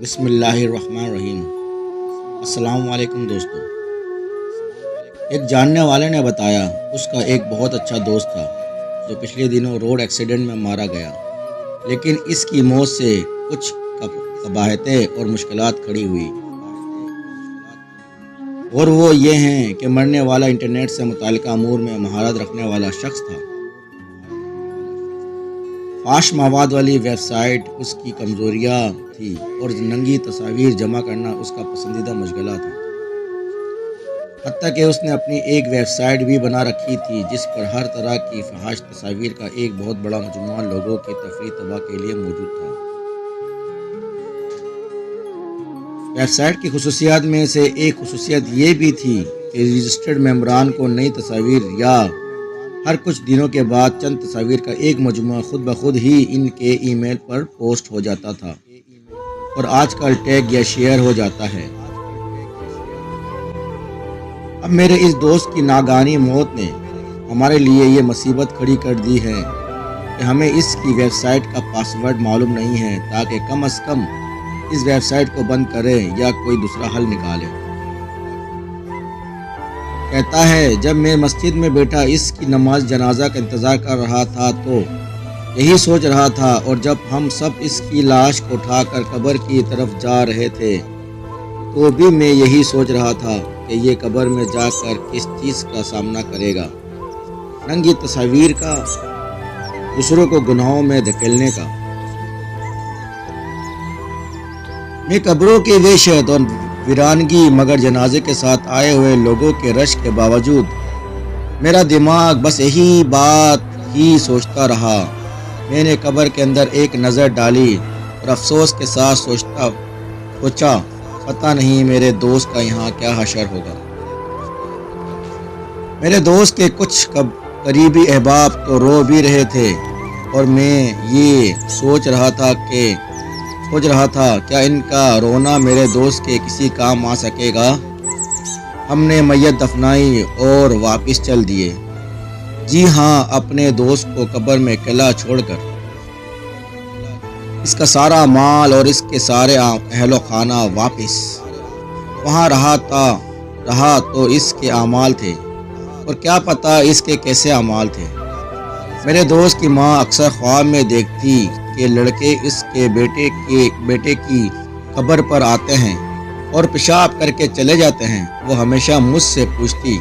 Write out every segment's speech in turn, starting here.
بسم اللہ الرحمن الرحیم۔ السلام علیکم دوستو۔ ایک جاننے والے نے بتایا اس کا ایک بہت اچھا دوست تھا جو پچھلے دنوں روڈ ایکسیڈنٹ میں مارا گیا، لیکن اس کی موت سے کچھ قباحتیں اور مشکلات کھڑی ہوئی، اور وہ یہ ہیں کہ مرنے والا انٹرنیٹ سے متعلقہ امور میں مہارت رکھنے والا شخص تھا۔ فحش مواد والی ویب سائٹ اس کی کمزوریاں تھی اور ننگی تصاویر جمع کرنا اس کا پسندیدہ مشغلہ تھا۔ حتیٰ کہ اس نے اپنی ایک ویب سائٹ بھی بنا رکھی تھی جس پر ہر طرح کی فحش تصاویر کا ایک بہت بڑا مجموعہ لوگوں کی تفریح تباہ کے لیے موجود تھا۔ ویب سائٹ کی خصوصیات میں سے ایک خصوصیت یہ بھی تھی کہ رجسٹرڈ ممبران کو نئی تصاویر یا ہر کچھ دنوں کے بعد چند تصاویر کا ایک مجموعہ خود بخود ہی ان کے ای میل پر پوسٹ ہو جاتا تھا اور آج کل ٹیگ یا شیئر ہو جاتا ہے۔ اب میرے اس دوست کی ناگہانی موت نے ہمارے لیے یہ مصیبت کھڑی کر دی ہے کہ ہمیں اس کی ویب سائٹ کا پاس ورڈ معلوم نہیں ہے تاکہ کم از کم اس ویب سائٹ کو بند کریں یا کوئی دوسرا حل نکالیں۔ کہتا ہے جب میں مسجد میں بیٹھا اس کی نماز جنازہ کا انتظار کر رہا تھا تو یہی سوچ رہا تھا، اور جب ہم سب اس کی لاش کو اٹھا کر قبر کی طرف جا رہے تھے تو بھی میں یہی سوچ رہا تھا کہ یہ قبر میں جا کر کس چیز کا سامنا کرے گا، ننگی تصاویر کا، دوسروں کو گناہوں میں دھکیلنے کا۔ میں قبروں کی وحشت اور ویرانگی مگر جنازے کے ساتھ آئے ہوئے لوگوں کے رش کے باوجود میرا دماغ بس یہی بات ہی سوچتا رہا۔ میں نے قبر کے اندر ایک نظر ڈالی اور افسوس کے ساتھ سوچا پتہ نہیں میرے دوست کا یہاں کیا حشر ہوگا۔ میرے دوست کے کچھ قریبی احباب تو رو بھی رہے تھے اور میں یہ سوچ رہا تھا کیا ان کا رونا میرے دوست کے کسی کام آ سکے گا۔ ہم نے میت دفنائی اور واپس چل دیے، جی ہاں، اپنے دوست کو قبر میں اکیلا چھوڑ کر۔ اس کا سارا مال اور اس کے سارے اہل و خانہ واپس وہاں رہا تو اس کے اعمال تھے، اور کیا پتہ اس کے کیسے اعمال تھے۔ میرے دوست کی ماں اکثر خواب میں دیکھتی کہ لڑکے اس کے بیٹے کی قبر پر آتے ہیں اور پیشاب کر کے چلے جاتے ہیں۔ وہ ہمیشہ مجھ سے پوچھتی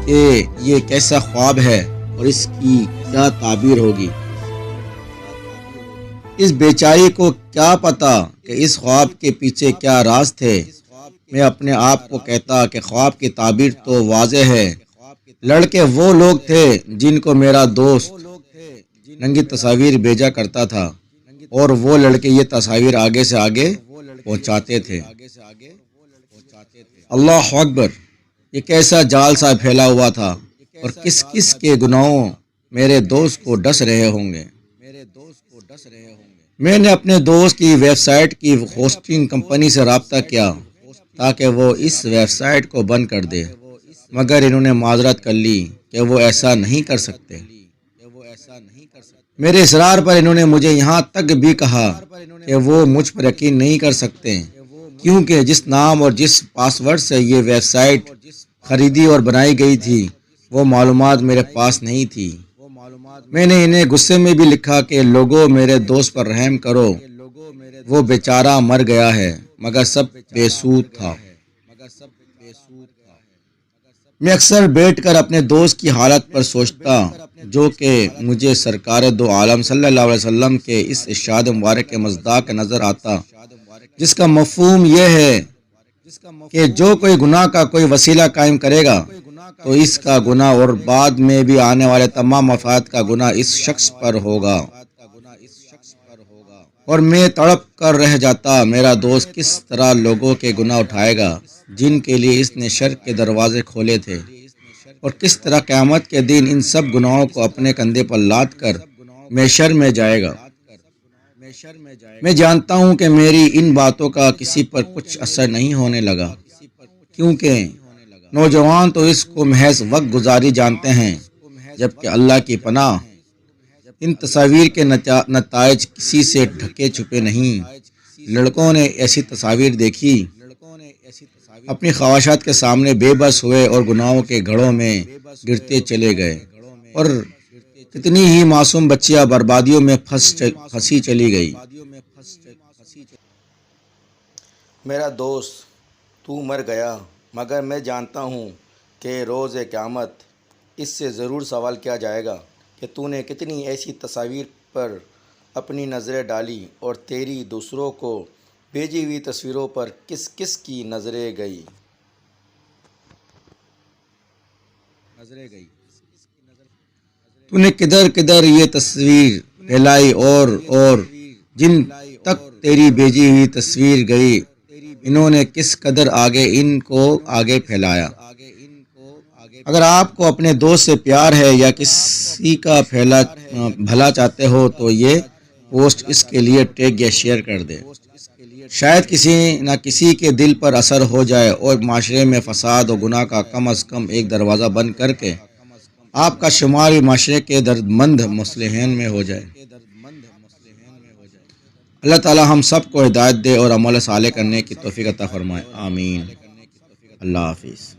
کہ یہ کیسا خواب ہے اور اس کی کیا تعبیر ہوگی۔ اس بیچاری کو کیا پتا کہ اس خواب کے پیچھے کیا راز تھے۔ میں اپنے آپ کو کہتا کہ خواب کی تعبیر تو واضح ہے، لڑکے وہ لوگ تھے جن کو میرا دوست ننگی تصاویر بھیجا کرتا تھا، اور وہ لڑکے یہ تصاویر آگے سے آگے پہنچاتے تھے۔ اللہ اکبر، یہ کیسا جال سا پھیلا ہوا تھا، اور کس کس کے گناہوں میرے دوست کو ڈس رہے ہوں گے۔ میں نے اپنے دوست کی ویب سائٹ کی ہوسٹنگ کمپنی سے رابطہ کیا تاکہ وہ اس ویب سائٹ کو بند کر دے، مگر انہوں نے معذرت کر لی کہ وہ ایسا نہیں کر سکتے۔ میرے اصرار پر انہوں نے مجھے یہاں تک بھی کہا کہ وہ مجھ پر یقین نہیں کر سکتے کیونکہ جس نام اور جس پاس ورڈ سے یہ ویب سائٹ خریدی اور بنائی گئی تھی وہ معلومات میرے پاس نہیں تھی۔ میں نے انہیں غصے میں بھی لکھا کہ لوگوں میرے دوست پر رحم کرو، وہ بیچارہ مر گیا ہے، مگر سب بے سود تھا۔ میں اکثر بیٹھ کر اپنے دوست کی حالت پر سوچتا جو کہ مجھے سرکار دو عالم صلی اللہ علیہ وسلم کے اس ارشاد مبارک کے مصداق نظر آتا، جس کا مفہوم یہ ہے کہ جو کوئی گناہ کا کوئی وسیلہ قائم کرے گا تو اس کا گناہ اور بعد میں بھی آنے والے تمام مفاد کا گناہ اس شخص پر ہوگا۔ اور میں تڑپ کر رہ جاتا میرا دوست کس طرح لوگوں کے گناہ اٹھائے گا جن کے لیے اس نے شر کے دروازے کھولے تھے، اور کس طرح قیامت کے دن ان سب گناہوں کو اپنے کندھے پر لاد کر محشر میں جائے گا۔ میں جانتا ہوں کہ میری ان باتوں کا کسی پر کچھ اثر نہیں ہونے لگا، کیونکہ نوجوان تو اس کو محض وقت گزاری جانتے ہیں، جبکہ اللہ کی پناہ ان تصاویر کے نتائج کسی سے ڈھکے چھپے نہیں، لڑکوں نے ایسی تصاویر دیکھی، اپنی خواہشات کے سامنے بے بس ہوئے اور گناہوں کے گڑھوں میں گرتے چلے گئے، اور کتنی ہی معصوم بچیاں بربادیوں میں پھنسی چلی گئی۔ میرا دوست، تو مر گیا، مگر میں جانتا ہوں کہ روز قیامت اس سے ضرور سوال کیا جائے گا کہ تو نے کتنی ایسی تصاویر پر اپنی نظریں ڈالی، اور تیری دوسروں کو بھیجی ہوئی تصویروں پر کس کس کی نظریں گئی۔ تو نے کدھر کدھر یہ تصویر پھیلائی، اور جن تک تیری بھیجی ہوئی تصویر گئی، انہوں نے کس قدر ان کو آگے پھیلایا۔ اگر آپ کو اپنے دوست سے پیار ہے یا کسی کا بھلا چاہتے ہو تو یہ پوسٹ اس کے لیے ٹیگ یا شیئر کر دیں۔ شاید کسی نہ کسی کے دل پر اثر ہو جائے اور معاشرے میں فساد و گناہ کا کم از کم ایک دروازہ بند کر کے آپ کا شمار معاشرے کے دردمند مصلحین میں ہو جائے۔ اللہ تعالی ہم سب کو ہدایت دے اور عمل صالح کرنے کی توفیق عطا فرمائے، آمین۔ اللہ حافظ۔